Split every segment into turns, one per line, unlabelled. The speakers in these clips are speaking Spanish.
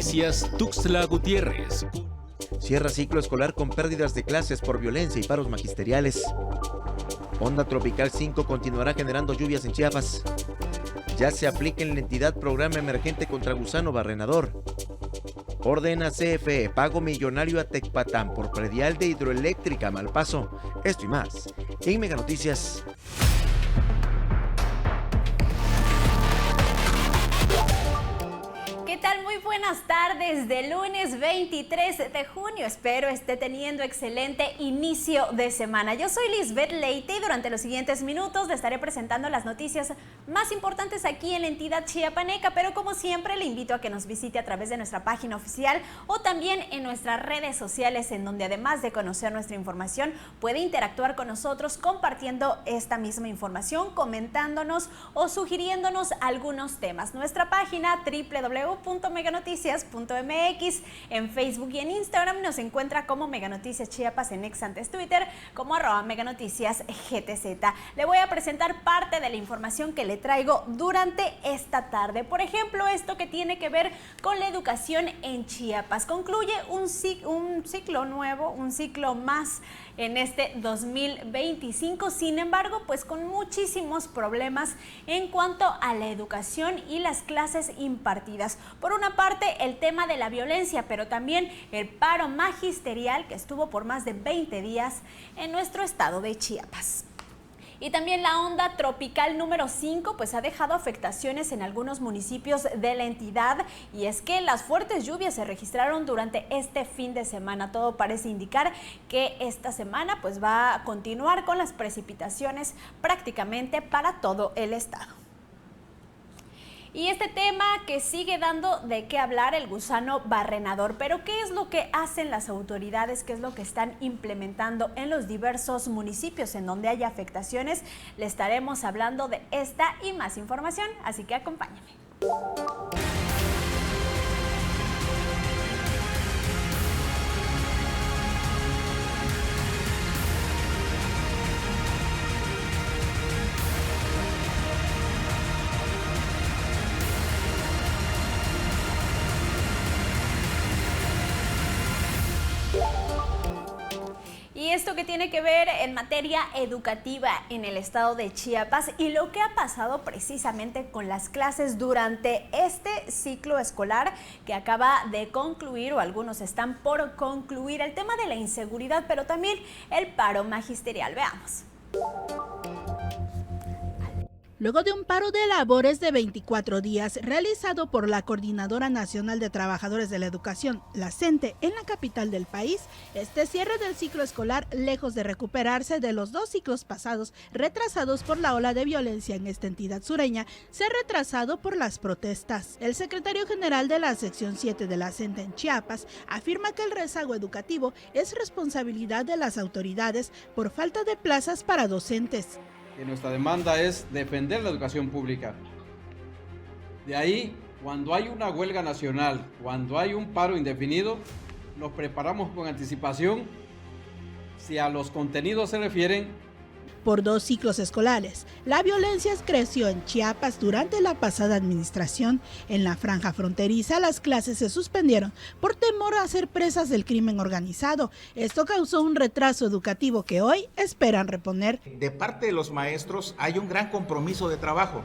Noticias Tuxtla Gutiérrez.
Cierra ciclo escolar con pérdidas de clases por violencia y paros magisteriales. Onda tropical 5 continuará generando lluvias en Chiapas. Ya se aplica en la entidad programa emergente contra gusano barrenador. Ordena CFE pago millonario a Tecpatán por predial de hidroeléctrica Malpaso. Esto y más en Mega Noticias.
¿Qué tal? Muy buenas tardes de lunes 23 de junio. Espero esté teniendo excelente inicio de semana. Yo soy Lisbeth Leite y durante los siguientes minutos le estaré presentando las noticias más importantes aquí en la entidad chiapaneca, pero como siempre le invito a que nos visite a través de nuestra página oficial o también en nuestras redes sociales, en donde además de conocer nuestra información puede interactuar con nosotros compartiendo esta misma información, comentándonos o sugiriéndonos algunos temas. Nuestra página www.meganoticias.mx, en Facebook y en Instagram nos encuentra como Meganoticias Chiapas, en ex antes Twitter como @meganoticiasgtz. Le voy a presentar parte de la información que le traigo durante esta tarde. Por ejemplo, esto que tiene que ver con la educación en Chiapas. Concluye un ciclo nuevo, un ciclo más en este 2025, sin embargo, pues con muchísimos problemas en cuanto a la educación y las clases impartidas. Por una parte, el tema de la violencia, pero también el paro magisterial que estuvo por más de 20 días en nuestro estado de Chiapas. Y también la onda tropical número 5 pues ha dejado afectaciones en algunos municipios de la entidad, y es que las fuertes lluvias se registraron durante este fin de semana. Todo parece indicar que esta semana pues va a continuar con las precipitaciones prácticamente para todo el estado. Y este tema que sigue dando de qué hablar, el gusano barrenador. Pero ¿qué es lo que hacen las autoridades? ¿Qué es lo que están implementando en los diversos municipios en donde hay afectaciones? Le estaremos hablando de esta y más información, así que acompáñame. Y esto que tiene que ver en materia educativa en el estado de Chiapas y lo que ha pasado precisamente con las clases durante este ciclo escolar que acaba de concluir, o algunos están por concluir, el tema de la inseguridad, pero también el paro magisterial. Veamos.
Luego de un paro de labores de 24 días realizado por la Coordinadora Nacional de Trabajadores de la Educación, la CENTE, en la capital del país, este cierre del ciclo escolar, lejos de recuperarse de los 2 ciclos pasados retrasados por la ola de violencia en esta entidad sureña, se ha retrasado por las protestas. El secretario general de la sección 7 de la CENTE en Chiapas afirma que el rezago educativo es responsabilidad de las autoridades por falta de plazas para docentes.
Que nuestra demanda es defender la educación pública. De ahí, cuando hay una huelga nacional, cuando hay un paro indefinido, nos preparamos con anticipación. Si a los contenidos se refieren,
por 2 ciclos escolares, la violencia creció en Chiapas durante la pasada administración. En la franja fronteriza, las clases se suspendieron por temor a ser presas del crimen organizado. Esto causó un retraso educativo que hoy esperan reponer.
De parte de los maestros hay un gran compromiso de trabajo.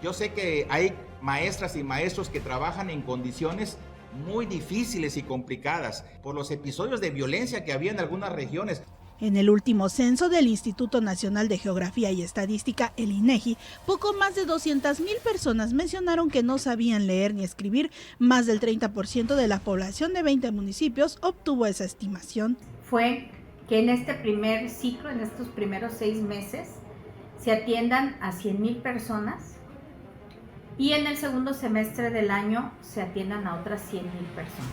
Yo sé que hay maestras y maestros que trabajan en condiciones muy difíciles y complicadas por los episodios de violencia que había en algunas regiones.
En el último censo del Instituto Nacional de Geografía y Estadística, el INEGI, poco más de 200,000 personas mencionaron que no sabían leer ni escribir. Más del 30% de la población de 20 municipios obtuvo esa estimación.
Fue que en este primer ciclo, en estos primeros 6 meses, se atiendan a 100,000 personas y en el segundo semestre del año se atiendan a otras 100,000 personas.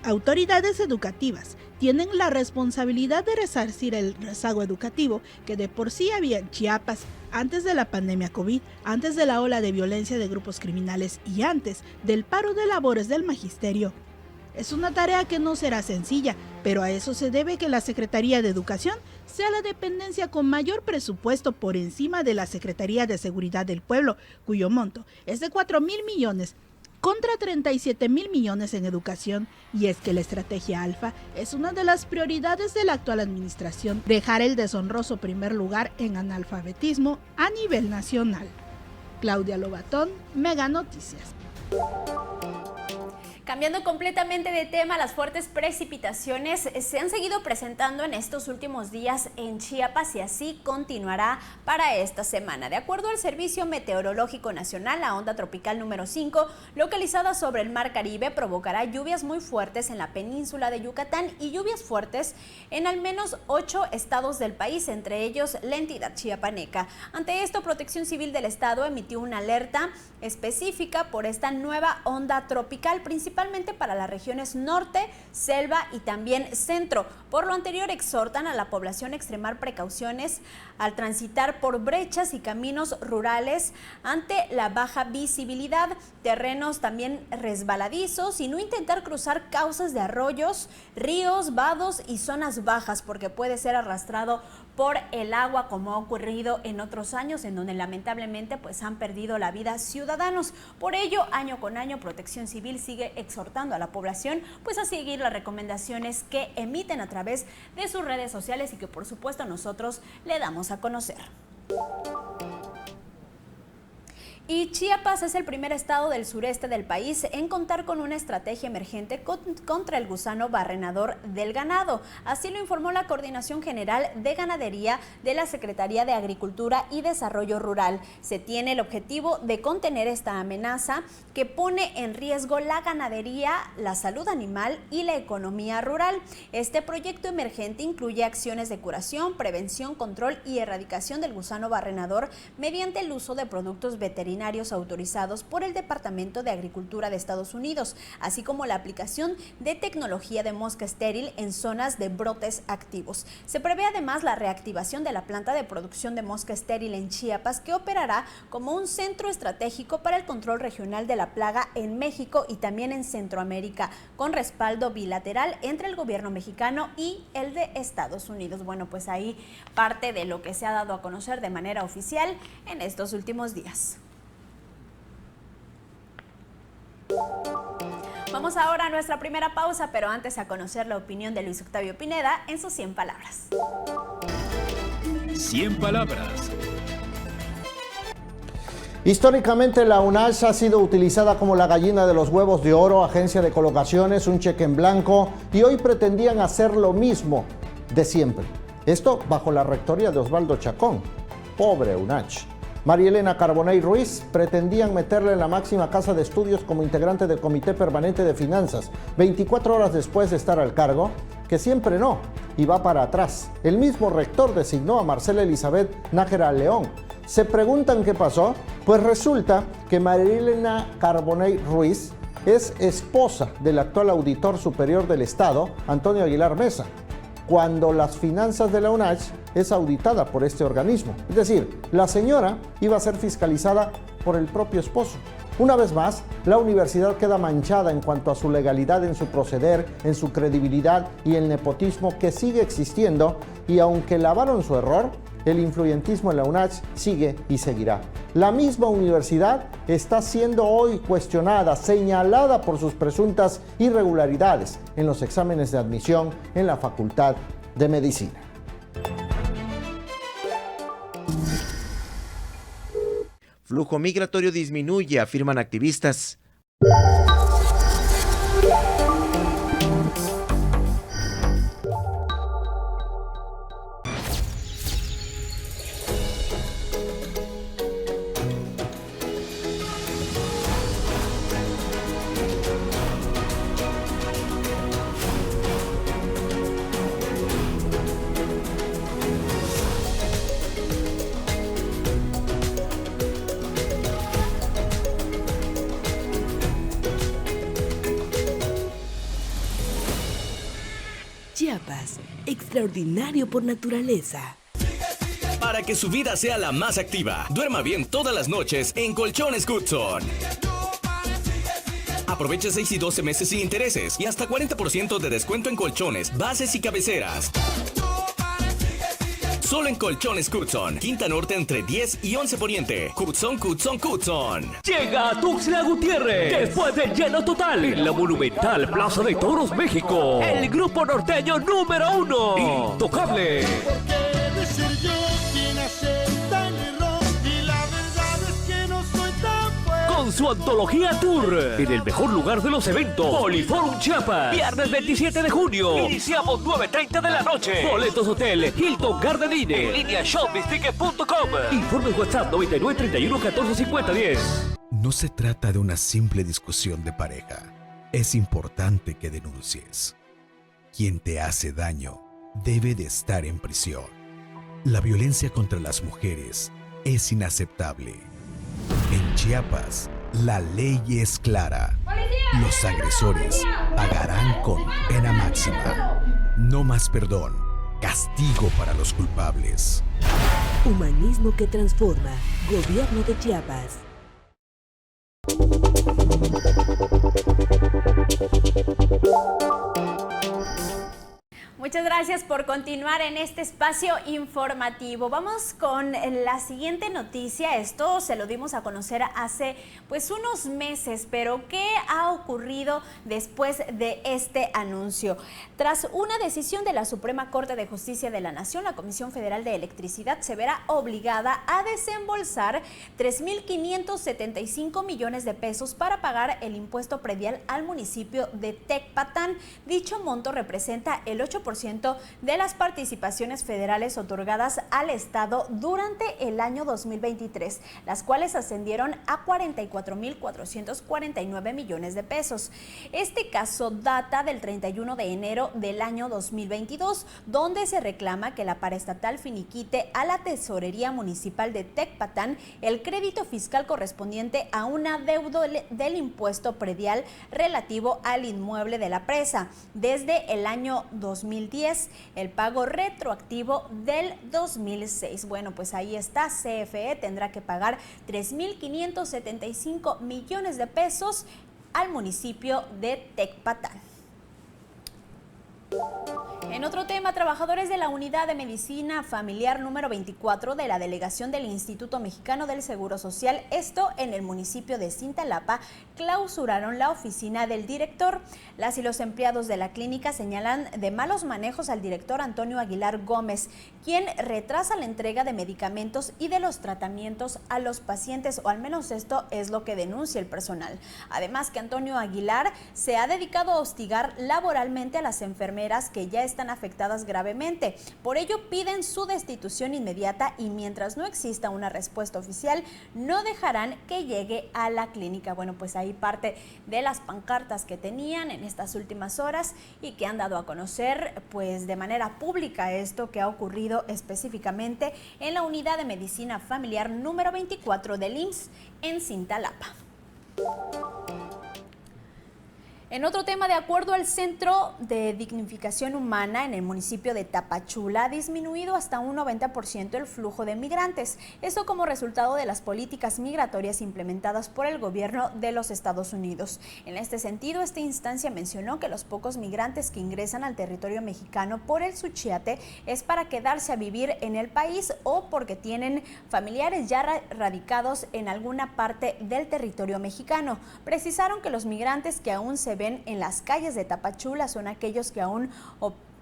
Autoridades educativas tienen la responsabilidad de resarcir el rezago educativo que de por sí había en Chiapas antes de la pandemia COVID, antes de la ola de violencia de grupos criminales y antes del paro de labores del magisterio. Es una tarea que no será sencilla, pero a eso se debe que la Secretaría de Educación sea la dependencia con mayor presupuesto por encima de la Secretaría de Seguridad del Pueblo, cuyo monto es de 4,000 millones. contra 37,000 millones en educación. Y es que la estrategia Alfa es una de las prioridades de la actual administración, dejar el deshonroso primer lugar en analfabetismo a nivel nacional. Claudia Lobatón, Mega Noticias.
Cambiando completamente de tema, las fuertes precipitaciones se han seguido presentando en estos últimos días en Chiapas y así continuará para esta semana. De acuerdo al Servicio Meteorológico Nacional, la onda tropical número 5, localizada sobre el Mar Caribe, provocará lluvias muy fuertes en la península de Yucatán y lluvias fuertes en al menos 8 estados del país, entre ellos la entidad chiapaneca. Ante esto, Protección Civil del Estado emitió una alerta específica por esta nueva onda tropical, principalmente para las regiones norte, selva y también centro. Por lo anterior, exhortan a la población a extremar precauciones al transitar por brechas y caminos rurales ante la baja visibilidad, terrenos también resbaladizos y no intentar cruzar cauces de arroyos, ríos, vados y zonas bajas porque puede ser arrastrado por el agua, como ha ocurrido en otros años en donde lamentablemente pues han perdido la vida ciudadanos. Por ello, año con año, Protección Civil sigue exhortando a la población pues a seguir las recomendaciones que emiten a través de sus redes sociales y que por supuesto nosotros le damos a conocer. Y Chiapas es el primer estado del sureste del país en contar con una estrategia emergente contra el gusano barrenador del ganado. Así lo informó la Coordinación General de Ganadería de la Secretaría de Agricultura y Desarrollo Rural. Se tiene el objetivo de contener esta amenaza que pone en riesgo la ganadería, la salud animal y la economía rural. Este proyecto emergente incluye acciones de curación, prevención, control y erradicación del gusano barrenador mediante el uso de productos veterinarios autorizados por el Departamento de Agricultura de Estados Unidos, así como la aplicación de tecnología de mosca estéril en zonas de brotes activos. Se prevé además la reactivación de la planta de producción de mosca estéril en Chiapas, que operará como un centro estratégico para el control regional de la plaga en México y también en Centroamérica, con respaldo bilateral entre el gobierno mexicano y el de Estados Unidos. Bueno, pues ahí parte de lo que se ha dado a conocer de manera oficial en estos últimos días. Vamos ahora a nuestra primera pausa, pero antes a conocer la opinión de Luis Octavio Pineda en sus 100 palabras.
100 palabras.
Históricamente la UNACH ha sido utilizada como la gallina de los huevos de oro, agencia de colocaciones, un cheque en blanco, y hoy pretendían hacer lo mismo de siempre. Esto bajo la rectoría de Osvaldo Chacón. Pobre UNACH. María Elena Carbonell Ruiz pretendían meterle en la máxima casa de estudios como integrante del Comité Permanente de Finanzas, 24 horas después de estar al cargo, que siempre no, y va para atrás. El mismo rector designó a Marcela Elizabeth Nájera León. ¿Se preguntan qué pasó? Pues resulta que María Elena Carbonell Ruiz es esposa del actual auditor superior del Estado, Antonio Aguilar Mesa, cuando las finanzas de la UNACH es auditada por este organismo. Es decir, la señora iba a ser fiscalizada por el propio esposo. Una vez más, la universidad queda manchada en cuanto a su legalidad en su proceder, en su credibilidad y el nepotismo que sigue existiendo, y aunque lavaron su error, el influyentismo en la UNACH sigue y seguirá. La misma universidad está siendo hoy cuestionada, señalada por sus presuntas irregularidades en los exámenes de admisión en la Facultad de Medicina.
Flujo migratorio disminuye, afirman activistas.
Chiapas, extraordinario por naturaleza.
Para que su vida sea la más activa, duerma bien todas las noches en Colchones Goodson. Aprovecha 6 y 12 meses sin intereses y hasta 40% de descuento en colchones, bases y cabeceras. Solo en Colchones Cutzon. Quinta Norte entre 10 y 11 Poniente. Cutzon.
Llega a Tuxtla Gutiérrez después del lleno total en la monumental Plaza de Toros México. El grupo norteño número 1, Intocable. Con su antología tour en el mejor lugar de los eventos, Poliforum Chiapas, viernes 27 de junio. Iniciamos 9:30 de la noche. Boletos hotel Hilton Garden Inn. En línea shopmisticket.com. Informes WhatsApp 99 31 14 50 10.
No se trata de una simple discusión de pareja. Es importante que denuncies. Quien te hace daño debe de estar en prisión. La violencia contra las mujeres es inaceptable. En Chiapas, la ley es clara. Los agresores pagarán con pena máxima. No más perdón. Castigo para los culpables.
Humanismo que transforma. Gobierno de Chiapas.
Muchas gracias por continuar en este espacio informativo. Vamos con la siguiente noticia. Esto se lo dimos a conocer hace unos meses, pero ¿qué ha ocurrido después de este anuncio? Tras una decisión de la Suprema Corte de Justicia de la Nación, la Comisión Federal de Electricidad se verá obligada a desembolsar 3.575 millones de pesos para pagar el impuesto predial al municipio de Tecpatán. Dicho monto representa el 8% de las participaciones federales otorgadas al Estado durante el año 2023, las cuales ascendieron a 44.449 millones de pesos. Este caso data del 31 de enero del año 2022, donde se reclama que la paraestatal finiquite a la Tesorería Municipal de Tecpatán el crédito fiscal correspondiente a un adeudo del impuesto predial relativo al inmueble de la presa desde el año 2010, el pago retroactivo del 2006. Bueno, pues ahí está, CFE tendrá que pagar 3.575 millones de pesos al municipio de Tecpatán. En otro tema, trabajadores de la Unidad de Medicina Familiar número 24 de la Delegación del Instituto Mexicano del Seguro Social, esto en el municipio de Cintalapa, clausuraron la oficina del director. Las y los empleados de la clínica señalan de malos manejos al director Antonio Aguilar Gómez, quien retrasa la entrega de medicamentos y de los tratamientos a los pacientes, o al menos esto es lo que denuncia el personal. Además que Antonio Aguilar se ha dedicado a hostigar laboralmente a las enfermeras que ya están afectadas gravemente. Por ello piden su destitución inmediata y mientras no exista una respuesta oficial no dejarán que llegue a la clínica. Bueno, pues ahí parte de las pancartas que tenían en estas últimas horas y que han dado a conocer pues de manera pública esto que ha ocurrido específicamente en la Unidad de Medicina Familiar número 24 del IMSS en Cintalapa. En otro tema, de acuerdo al Centro de Dignificación Humana en el municipio de Tapachula, ha disminuido hasta un 90% el flujo de migrantes. Esto como resultado de las políticas migratorias implementadas por el gobierno de los Estados Unidos. En este sentido, esta instancia mencionó que los pocos migrantes que ingresan al territorio mexicano por el Suchiate es para quedarse a vivir en el país o porque tienen familiares ya radicados en alguna parte del territorio mexicano. Precisaron que los migrantes que aún se ven en las calles de Tapachula son aquellos que aún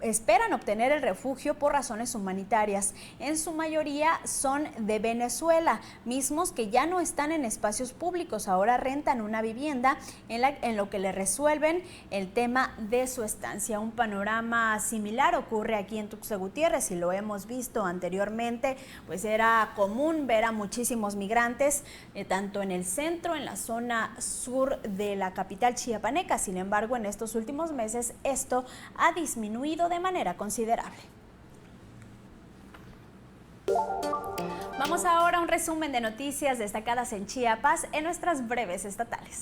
esperan obtener el refugio por razones humanitarias. En su mayoría son de Venezuela, mismos que ya no están en espacios públicos, ahora rentan una vivienda en lo que le resuelven el tema de su estancia. Un panorama similar ocurre aquí en Tuxtla Gutiérrez y lo hemos visto anteriormente, pues era común ver a muchísimos migrantes, tanto en el centro, en la zona sur de la capital chiapaneca. Sin embargo, en estos últimos meses esto ha disminuido de manera considerable. Vamos ahora a un resumen de noticias destacadas en Chiapas en nuestras breves estatales.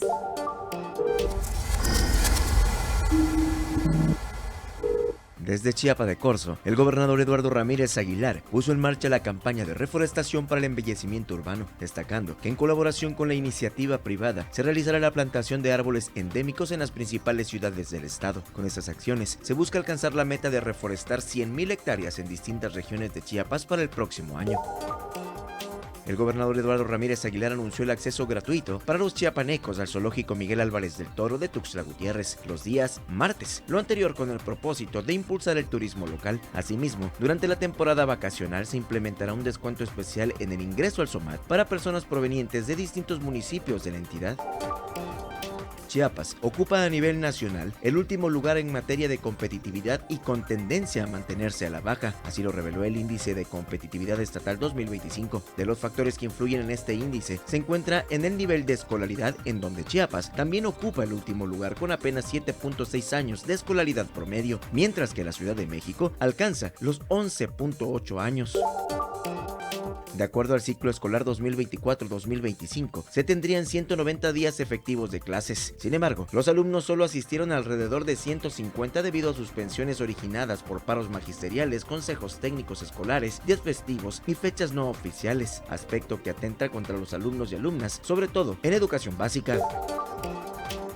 Desde Chiapa de Corzo, el gobernador Eduardo Ramírez Aguilar puso en marcha la campaña de reforestación para el embellecimiento urbano, destacando que en colaboración con la iniciativa privada se realizará la plantación de árboles endémicos en las principales ciudades del estado. Con estas acciones se busca alcanzar la meta de reforestar 100,000 hectáreas en distintas regiones de Chiapas para el próximo año. El gobernador Eduardo Ramírez Aguilar anunció el acceso gratuito para los chiapanecos al zoológico Miguel Álvarez del Toro de Tuxtla Gutiérrez los días martes, lo anterior con el propósito de impulsar el turismo local. Asimismo, durante la temporada vacacional se implementará un descuento especial en el ingreso al SOMAT para personas provenientes de distintos municipios de la entidad. Chiapas ocupa a nivel nacional el último lugar en materia de competitividad y con tendencia a mantenerse a la baja, así lo reveló el Índice de Competitividad Estatal 2025. De los factores que influyen en este índice se encuentra en el nivel de escolaridad, en donde Chiapas también ocupa el último lugar con apenas 7.6 años de escolaridad promedio, mientras que la Ciudad de México alcanza los 11.8 años. De acuerdo al ciclo escolar 2024-2025, se tendrían 190 días efectivos de clases. Sin embargo, los alumnos solo asistieron alrededor de 150 debido a suspensiones originadas por paros magisteriales, consejos técnicos escolares, días festivos y fechas no oficiales, aspecto que atenta contra los alumnos y alumnas, sobre todo en educación básica.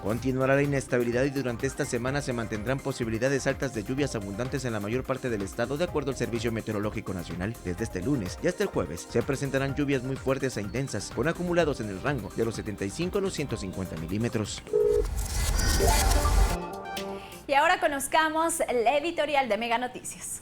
Continuará la inestabilidad y durante esta semana se mantendrán posibilidades altas de lluvias abundantes en la mayor parte del estado, de acuerdo al Servicio Meteorológico Nacional. Desde este lunes y hasta el jueves se presentarán lluvias muy fuertes e intensas, con acumulados en el rango de los 75 a los 150 milímetros.
Y ahora conozcamos la editorial de Mega Noticias.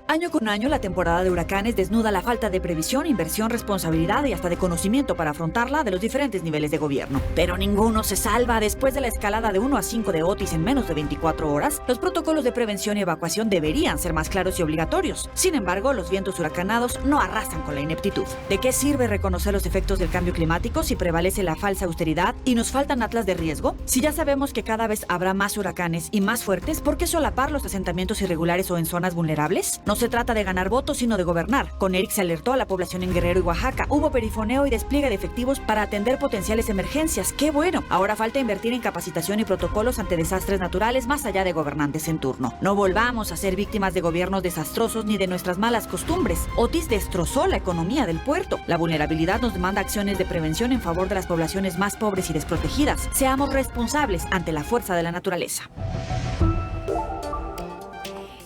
Año con año, la temporada de huracanes desnuda la falta de previsión, inversión, responsabilidad y hasta de conocimiento para afrontarla de los diferentes niveles de gobierno. Pero ninguno se salva. Después de la escalada de 1 a 5 de Otis en menos de 24 horas, los protocolos de prevención y evacuación deberían ser más claros y obligatorios. Sin embargo, los vientos huracanados no arrasan con la ineptitud. ¿De qué sirve reconocer los efectos del cambio climático si prevalece la falsa austeridad y nos faltan atlas de riesgo? Si ya sabemos que cada vez habrá más huracanes y más fuertes, ¿por qué solapar los asentamientos irregulares o en zonas vulnerables? No se trata de ganar votos, sino de gobernar. Con Eric se alertó a la población en Guerrero y Oaxaca. Hubo perifoneo y despliegue de efectivos para atender potenciales emergencias. ¡Qué bueno! Ahora falta invertir en capacitación y protocolos ante desastres naturales más allá de gobernantes en turno. No volvamos a ser víctimas de gobiernos desastrosos ni de nuestras malas costumbres. Otis destrozó la economía del puerto. La vulnerabilidad nos demanda acciones de prevención en favor de las poblaciones más pobres y desprotegidas. Seamos responsables ante la fuerza de la naturaleza.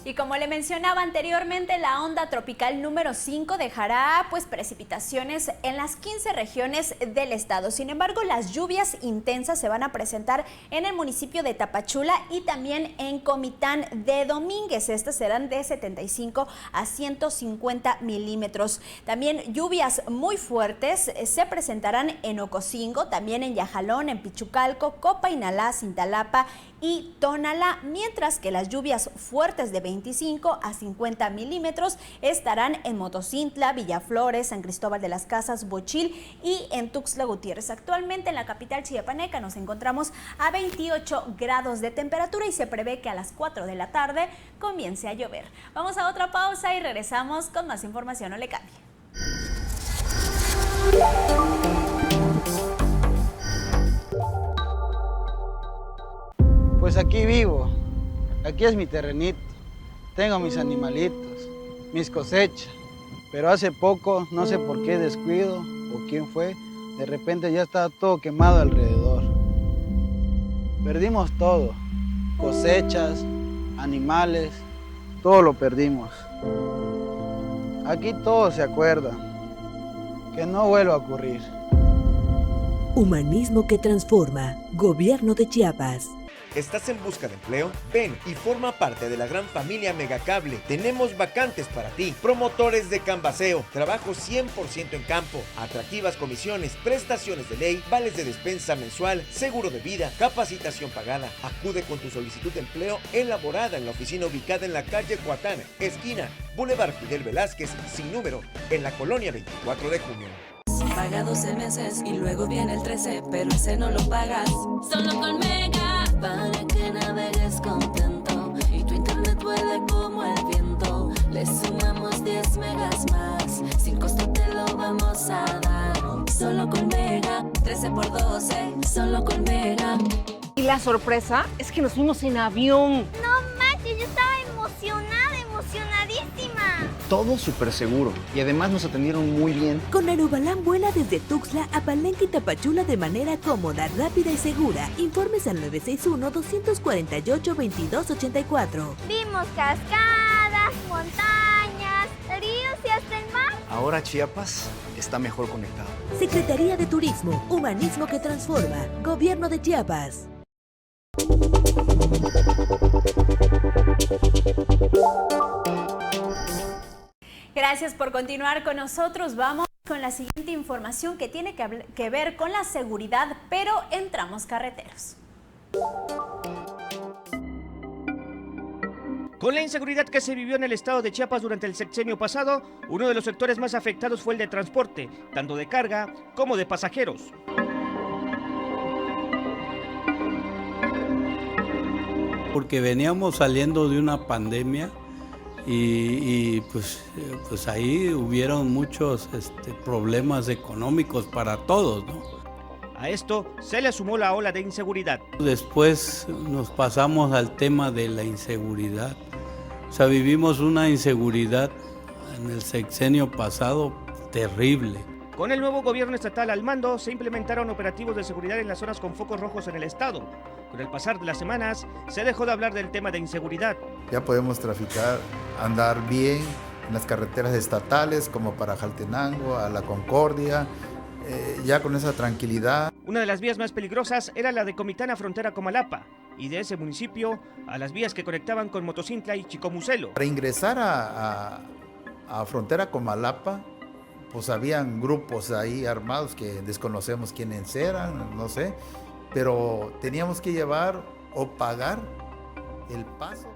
Y como le mencionaba anteriormente, la onda tropical número 5 dejará precipitaciones en las 15 regiones del estado. Sin embargo, las lluvias intensas se van a presentar en el municipio de Tapachula y también en Comitán de Domínguez. Estas serán de 75 a 150 milímetros. También lluvias muy fuertes se presentarán en Ocosingo, también en Yajalón, en Pichucalco, Copa Inalá, Cintalapa y Tonalá, mientras que las lluvias fuertes de 25 a 50 milímetros estarán en Motocintla, Villaflores, San Cristóbal de las Casas, Bochil y en Tuxtla Gutiérrez. Actualmente en la capital chiapaneca nos encontramos a 28 grados de temperatura y se prevé que a las 4 de la tarde comience a llover. Vamos a otra pausa y regresamos con más información. No le cambie.
Pues aquí vivo, aquí es mi terrenito, tengo mis animalitos, mis cosechas, pero hace poco, no sé por qué descuido o quién fue, de repente ya estaba todo quemado alrededor. Perdimos todo, cosechas, animales, todo lo perdimos. Aquí todos se acuerdan, que no vuelva a ocurrir.
Humanismo que transforma. Gobierno de Chiapas.
¿Estás en busca de empleo? Ven y forma parte de la gran familia Megacable. Tenemos vacantes para ti. Promotores de Canvaseo, trabajo 100% en campo, atractivas comisiones, prestaciones de ley, vales de despensa mensual, seguro de vida, capacitación pagada. Acude con tu solicitud de empleo elaborada en la oficina ubicada en la calle Coatán, esquina Boulevard Fidel Velázquez, sin número, en la colonia 24 de junio.
Paga 12 meses y luego viene el 13, pero ese no lo pagas. Solo con Mega, para que navegues contento y tu internet vuele como el viento. Le sumamos 10 megas más, sin costo te lo vamos a dar. Solo con Mega, 13 por 12, solo con Mega.
Y la sorpresa es que nos fuimos en avión.
No manches, yo estaba emocionadísima.
Todo súper seguro y además nos atendieron muy bien.
Con Aerobalan vuela desde Tuxtla a Palenque y Tapachula de manera cómoda, rápida y segura. Informes al 961-248-2284.
Vimos cascadas, montañas, ríos y hasta el mar.
Ahora Chiapas está mejor conectado.
Secretaría de Turismo, Humanismo que Transforma, Gobierno de Chiapas.
Gracias por continuar con nosotros. Vamos con la siguiente información que tiene que ver con la seguridad, pero en tramos carreteros.
Con la inseguridad que se vivió en el estado de Chiapas durante el sexenio pasado, uno de los sectores más afectados fue el de transporte, tanto de carga como de pasajeros.
Porque veníamos saliendo de una pandemia y pues ahí hubieron muchos problemas económicos para todos, ¿no?
A esto se le sumó la ola de inseguridad.
Después nos pasamos al tema de la inseguridad. O sea, vivimos una inseguridad en el sexenio pasado terrible.
Con el nuevo gobierno estatal al mando, se implementaron operativos de seguridad en las zonas con focos rojos en el estado. Con el pasar de las semanas, se dejó de hablar del tema de inseguridad.
Ya podemos traficar, andar bien en las carreteras estatales como para Jaltenango, a La Concordia, ya con esa tranquilidad.
Una de las vías más peligrosas era la de Comitán a frontera Comalapa, y de ese municipio a las vías que conectaban con Motocintla y Chicomucelo.
Para ingresar a frontera Comalapa, pues habían grupos ahí armados que desconocemos quiénes eran, no sé, pero teníamos que llevar o pagar el paso.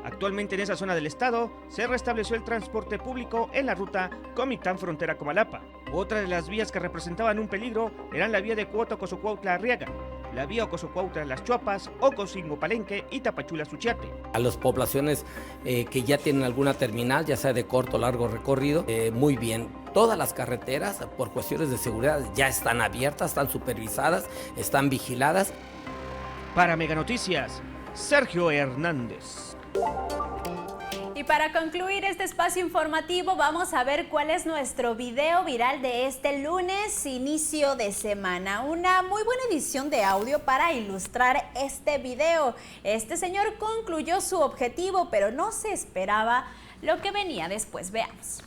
Actualmente en esa zona del estado se restableció el transporte público en la ruta Comitán Frontera Comalapa. Otra de las vías que representaban un peligro eran la vía de Cuautla-Cozocuautla-Arriaga, la vía Ocosocuautla-Las Chuapas, Ocosingo-Palenque y Tapachula-Suchiate.
A las poblaciones que ya tienen alguna terminal, ya sea de corto o largo recorrido, muy bien. Todas las carreteras, por cuestiones de seguridad, ya están abiertas, están supervisadas, están vigiladas.
Para Mega Noticias, Sergio Hernández.
Y para concluir este espacio informativo, vamos a ver cuál es nuestro video viral de este lunes, inicio de semana. Una muy buena edición de audio para ilustrar este video. Este señor concluyó su objetivo, pero no se esperaba lo que venía después. Veamos.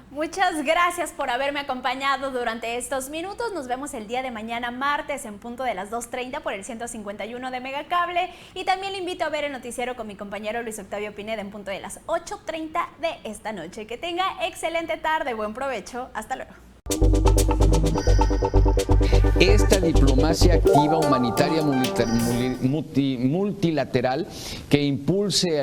Muchas gracias por haberme acompañado durante estos minutos. Nos vemos el día de mañana, martes, en punto de las 2:30 por el 151 de Megacable. Y también le invito a ver el noticiero con mi compañero Luis Octavio Pineda en punto de las 8:30 de esta noche. Que tenga excelente tarde, buen provecho. Hasta luego.
Esta diplomacia activa humanitaria multilateral que impulse